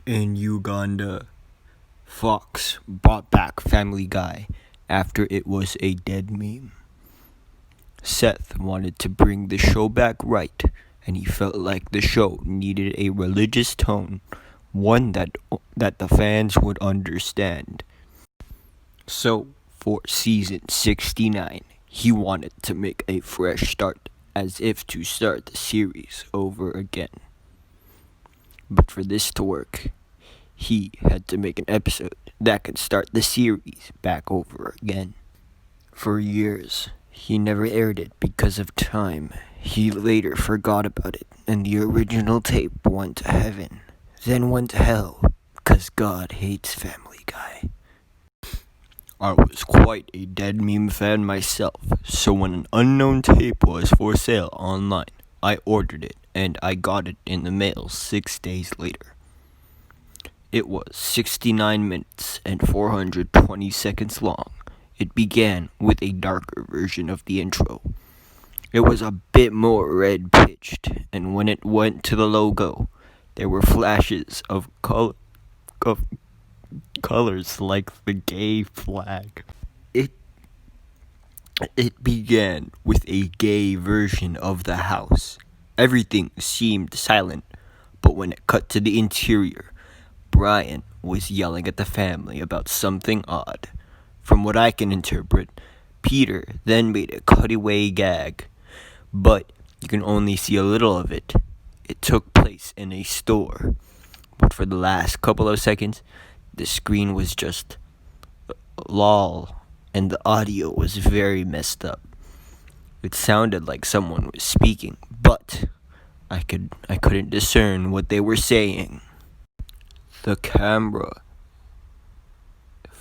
In Uganda, Fox brought back Family Guy after it was a dead meme. Seth wanted to bring the show back right, and he felt like the show needed a religious tone, one that the fans would understand. So, for season 69, he wanted to make a fresh start, as if to start the series over again. But for this to work, he had to make an episode that could start the series back over again. For years, he never aired it because of time. He later forgot about it, and the original tape went to heaven, then went to hell, because God hates Family Guy. I was quite a dead meme fan myself, so when an unknown tape was for sale online, I ordered it, and I got it in the mail 6 days later. It was 69 minutes and 420 seconds long. It began with a darker version of the intro. It was a bit more red-pitched, and when it went to the logo, there were flashes of colors like the gay flag. It began with a gay version of the house. Everything seemed silent, but when it cut to the interior, Brian was yelling at the family about something odd. From what I can interpret, Peter then made a cutaway gag, but you can only see a little of it. It took place in a store, but for the last couple of seconds, the screen was just lol, and the audio was very messed up. It sounded like someone was speaking, but I couldn't discern what they were saying. The camera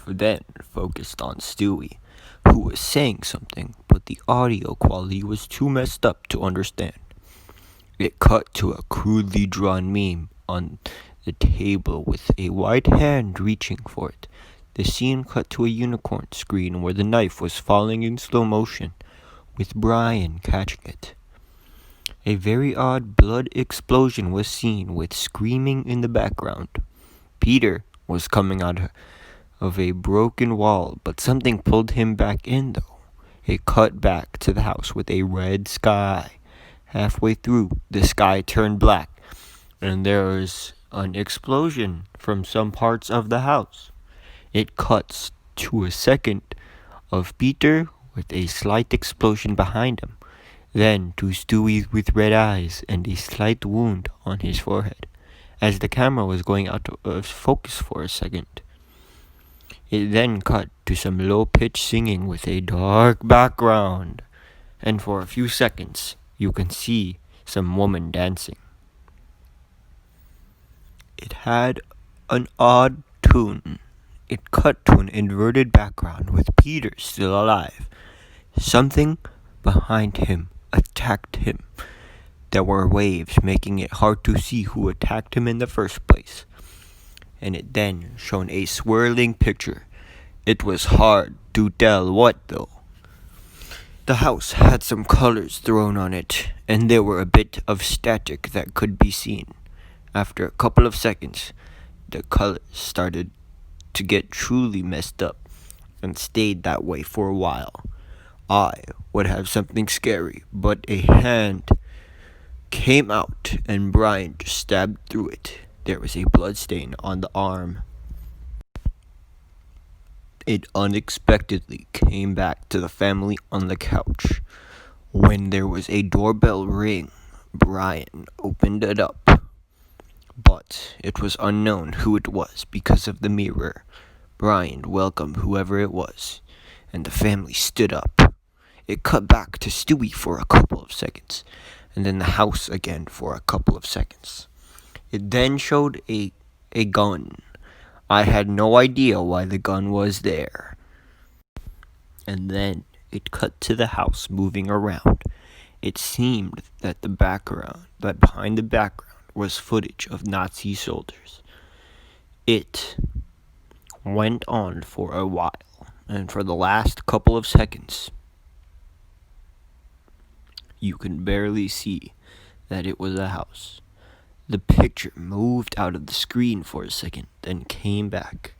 then focused on Stewie, who was saying something, but the audio quality was too messed up to understand. It cut to a crudely drawn meme on the table with a white hand reaching for it. The scene cut to a unicorn screen where the knife was falling in slow motion, with Brian catching it. A very odd blood explosion was seen with screaming in the background. Peter was coming out of a broken wall, but something pulled him back in though. It cut back to the house with a red sky. Halfway through, the sky turned black, and there was an explosion from some parts of the house. It cuts to a second of Peter with a slight explosion behind him, then to Stewie with red eyes and a slight wound on his forehead, as the camera was going out of focus for a second. It then cut to some low-pitched singing with a dark background, and for a few seconds you can see some woman dancing. It had an odd tune. It cut to an inverted background with Peter still alive. Something behind him attacked him. There were waves making it hard to see who attacked him in the first place. And it then showed a swirling picture. It was hard to tell what though. The house had some colors thrown on it, and there were a bit of static that could be seen. After a couple of seconds, the colors started to get truly messed up, and stayed that way for a while. I would have something scary, but a hand came out and Brian just stabbed through it. There was a blood stain on the arm. It unexpectedly came back to the family on the couch. When there was a doorbell ring, Brian opened it up. But it was unknown who it was because of the mirror. Brian welcomed whoever it was, and the family stood up. It cut back to Stewie for a couple of seconds, and then the house again for a couple of seconds. It then showed a gun. I had no idea why the gun was there. And then it cut to the house moving around. It seemed that behind the background was footage of Nazi soldiers. It went on for a while, and for the last couple of seconds, you can barely see that it was a house. The picture moved out of the screen for a second, then came back.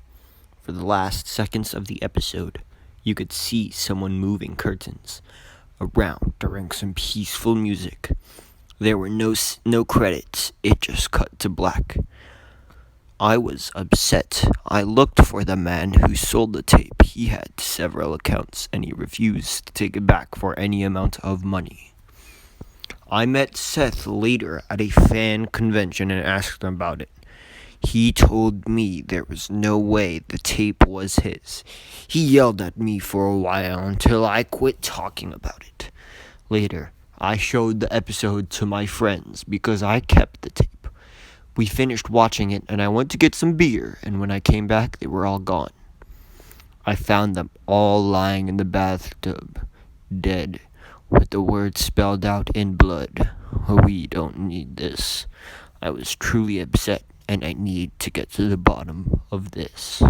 For the last seconds of the episode, you could see someone moving curtains around during some peaceful music. There were no credits, it just cut to black. I was upset. I looked for the man who sold the tape. He had several accounts and he refused to take it back for any amount of money. I met Seth later at a fan convention and asked him about it. He told me there was no way the tape was his. He yelled at me for a while until I quit talking about it. Later, I showed the episode to my friends because I kept the tape. We finished watching it and I went to get some beer, and when I came back, they were all gone. I found them all lying in the bathtub, dead, with the words spelled out in blood. We don't need this. I was truly upset, and I need to get to the bottom of this.